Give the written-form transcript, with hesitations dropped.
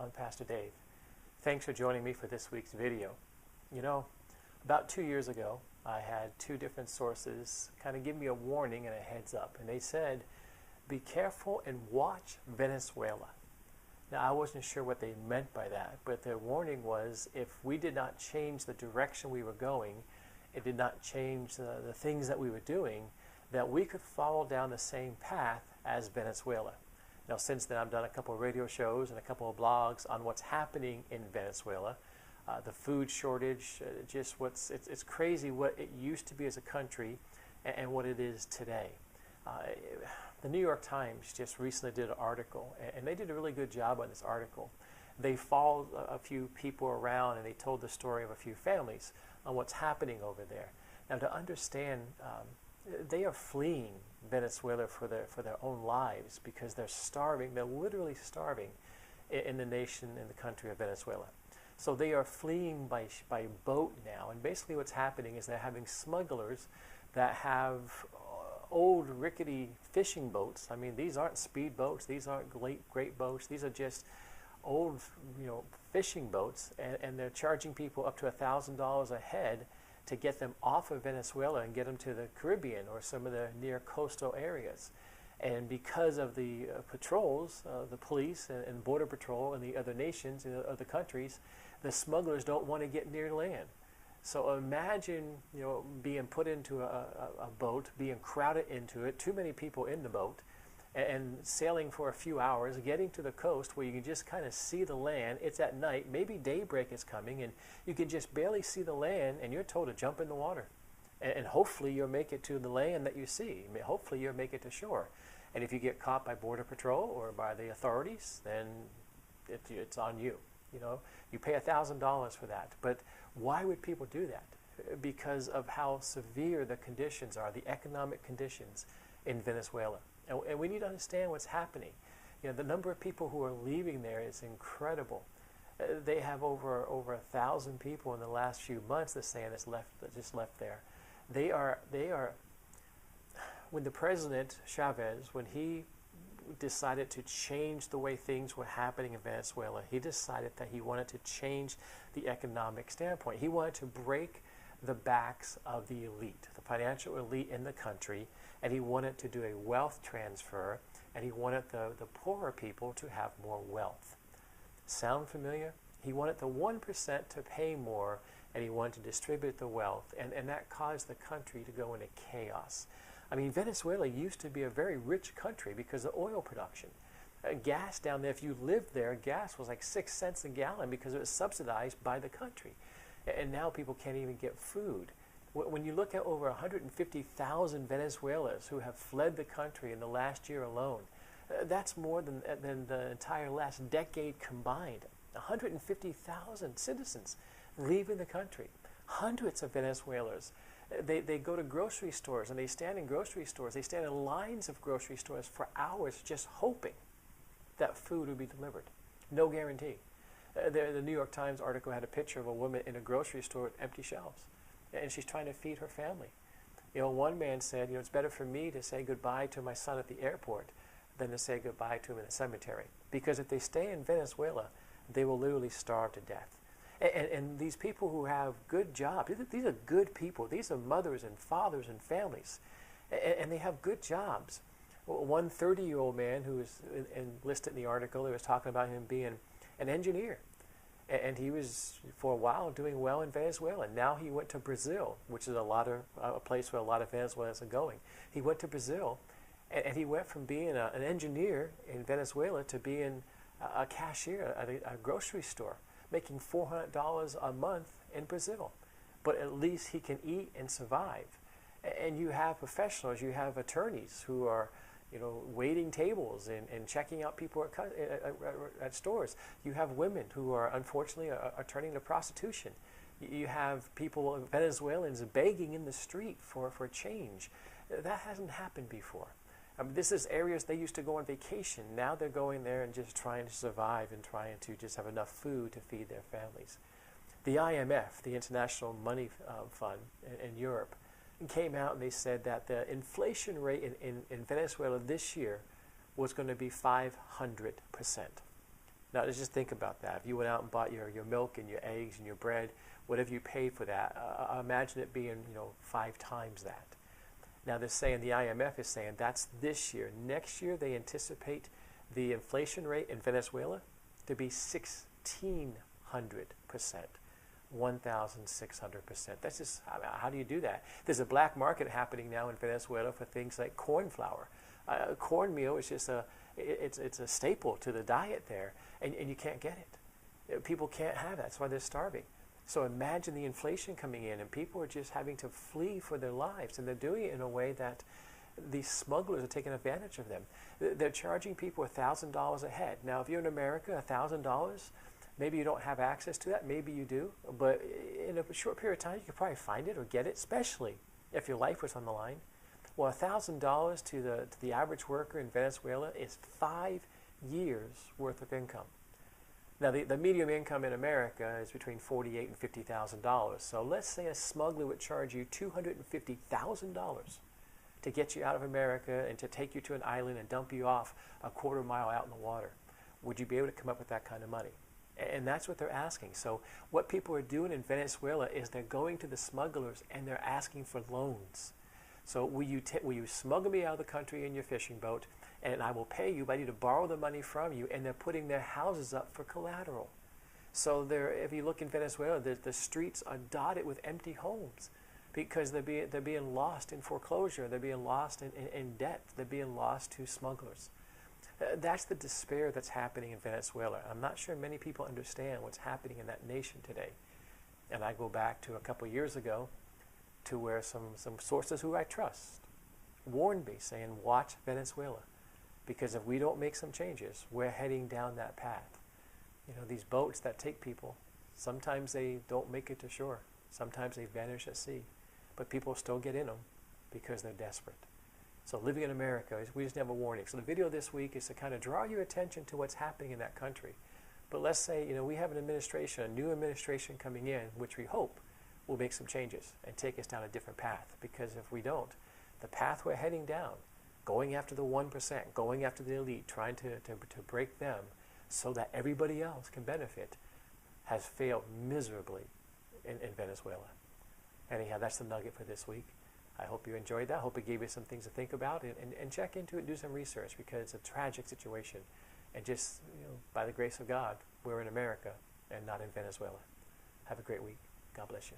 on Pastor Dave. Thanks for joining me for this week's video. You know, about 2 years ago, I had two different sources kind of give me a warning and a heads up. And they said, be careful and watch Venezuela. Now, I wasn't sure what they meant by that, but their warning was if we did not change the direction we were going, it did not change the things that we were doing, that we could follow down the same path as Venezuela. Now, since then, I've done a couple of radio shows and a couple of blogs on what's happening in Venezuela. The food shortage, it's crazy what it used to be as a country and what it is today. The New York Times just recently did an article, and they did a really good job on this article. They followed a few people around, and they told the story of a few families on what's happening over there. Now, to understand, they are fleeing Venezuela for their own lives because they're starving. They're literally starving in the nation, in the country of Venezuela. So they are fleeing by boat now, and basically what's happening is they're having smugglers that have old rickety fishing boats. I mean, these aren't speed boats, these aren't great boats, these are just old, fishing boats, and they're charging people up to $1,000 a head to get them off of Venezuela and get them to the Caribbean or some of the near coastal areas. And because of the patrols, the police and Border Patrol and the other nations and the other countries, the smugglers don't want to get near land. So imagine, being put into a boat, being crowded into it, too many people in the boat, and sailing for a few hours, getting to the coast where you can just kind of see the land. It's at night, maybe daybreak is coming, and you can just barely see the land, and you're told to jump in the water. And hopefully you'll make it to the land that you see. Hopefully you'll make it to shore. And if you get caught by Border Patrol or by the authorities, then it's on you. You pay $1,000 for that. But why would people do that? Because of how severe the conditions are, the economic conditions in Venezuela. And we need to understand what's happening. The number of people who are leaving there is incredible. They have over 1,000 people in the last few months, they're saying, that just left there. They are. When the president Chavez, when he decided to change the way things were happening in Venezuela, he decided that he wanted to change the economic standpoint. He wanted to break the backs of the elite, the financial elite in the country, and he wanted to do a wealth transfer, and he wanted the poorer people to have more wealth. Sound familiar? He wanted the 1% to pay more, and he wanted to distribute the wealth, and that caused the country to go into chaos. I mean, Venezuela used to be a very rich country because of oil production. Gas down there, if you lived there, gas was like 6 cents a gallon because it was subsidized by the country. And now people can't even get food. When you look at over 150,000 Venezuelans who have fled the country in the last year alone, that's more than the entire last decade combined. 150,000 citizens leaving the country. Hundreds of Venezuelans. They go to grocery stores and they stand in grocery stores. They stand in lines of grocery stores for hours just hoping that food would be delivered. No guarantee. The New York Times article had a picture of a woman in a grocery store with empty shelves, and she's trying to feed her family. One man said, it's better for me to say goodbye to my son at the airport than to say goodbye to him in the cemetery. Because if they stay in Venezuela, they will literally starve to death. And these people who have good jobs, these are good people. These are mothers and fathers and families. And they have good jobs. One 30-year-old man who was enlisted in the article, they was talking about him being an engineer. And he was, for a while, doing well in Venezuela. And now he went to Brazil, which is a place where a lot of Venezuelans are going. He went to Brazil, and he went from being an engineer in Venezuela to being a cashier at a grocery store, making $400 a month in Brazil. But at least he can eat and survive. And you have professionals, you have attorneys who are waiting tables and checking out people at stores. You have women who are unfortunately are turning to prostitution. You have people, Venezuelans, begging in the street for change. That hasn't happened before. This is areas they used to go on vacation. Now they're going there and just trying to survive and trying to just have enough food to feed their families. The IMF, the International Money Fund in Europe, came out and they said that the inflation rate in Venezuela this year was going to be 500%. Now, let's just think about that. If you went out and bought your milk and your eggs and your bread, whatever you paid for that, imagine it being, 5 times that. Now, they're saying, the IMF is saying, that's this year. Next year, they anticipate the inflation rate in Venezuela to be 1,600%, 1,600%. That's just, how do you do that? There's a black market happening now in Venezuela for things like corn flour. Cornmeal is just it's a staple to the diet there, and you can't get it. People can't have that. That's why they're starving. So imagine the inflation coming in, and people are just having to flee for their lives, and they're doing it in a way that these smugglers are taking advantage of them. They're charging people $1,000 a head. Now, if you're in America, $1,000, maybe you don't have access to that. Maybe you do. But in a short period of time, you could probably find it or get it, especially if your life was on the line. Well, $1,000 to the average worker in Venezuela is 5 years' worth of income. Now, the median income in America is between $48,000 and $50,000. So let's say a smuggler would charge you $250,000 to get you out of America and to take you to an island and dump you off a quarter mile out in the water. Would you be able to come up with that kind of money? And that's what they're asking. So what people are doing in Venezuela is they're going to the smugglers and they're asking for loans. So will you smuggle me out of the country in your fishing boat, and I will pay you, but I need to borrow the money from you, and they're putting their houses up for collateral. So if you look in Venezuela, the streets are dotted with empty homes because they're being lost in foreclosure, they're being lost in debt, they're being lost to smugglers. That's the despair that's happening in Venezuela. I'm not sure many people understand what's happening in that nation today. And I go back to a couple years ago to where some sources who I trust warned me, saying, watch Venezuela, because if we don't make some changes, we're heading down that path. These boats that take people, sometimes they don't make it to shore. Sometimes they vanish at sea. But people still get in them because they're desperate. So living in America, we just have a warning. So the video this week is to kind of draw your attention to what's happening in that country. But let's say, we have an administration, a new administration coming in, which we hope will make some changes and take us down a different path. Because if we don't, the path we're heading down, going after the 1%, going after the elite, trying to break them so that everybody else can benefit, has failed miserably in Venezuela. Anyhow, that's the nugget for this week. I hope you enjoyed that. I hope it gave you some things to think about and check into it, do some research, because it's a tragic situation. And just, by the grace of God, we're in America and not in Venezuela. Have a great week. God bless you.